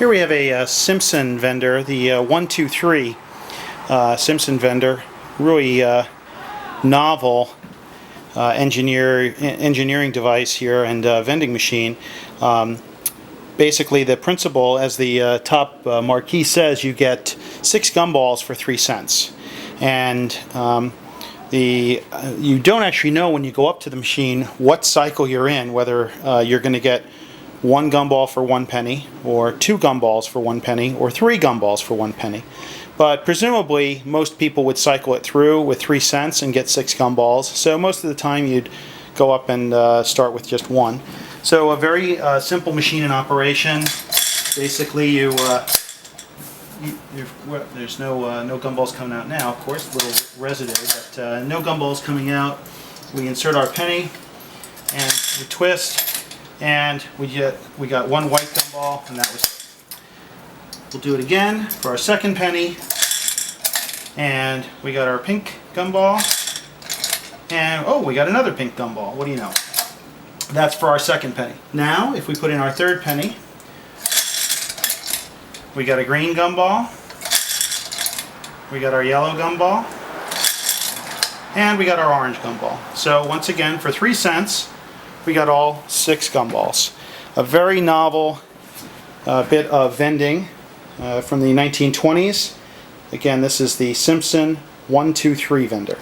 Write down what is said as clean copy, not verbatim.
Here we have a Simpson vendor, the 123 Simpson vendor. Really novel engineering device here and vending machine. Basically, the principle, as the top marquee says, you get 6 gumballs for 3 cents. And you don't actually know when you go up to the machine what cycle you're in, whether you're going to get 1 gumball for 1 penny, or 2 gumballs for 1 penny, or 3 gumballs for 1 penny. But presumably, most people would cycle it through with 3 cents and get 6 gumballs. So most of the time, you'd go up and start with just 1. So a very simple machine in operation. Basically, there's no gumballs coming out now, of course, a little residue, but no gumballs coming out. We insert our penny, and we twist. And we got 1 white gumball, and that was it. We'll do it again for our second penny, and we got our pink gumball, and oh, we got another pink gumball. What do you know? That's for our second penny. Now, if we put in our third penny, we got a green gumball, we got our yellow gumball, and we got our orange gumball. So once again, for 3 cents, we got all 6 gumballs. A very novel bit of vending from the 1920s. Again, this is the Simpson 123 vendor.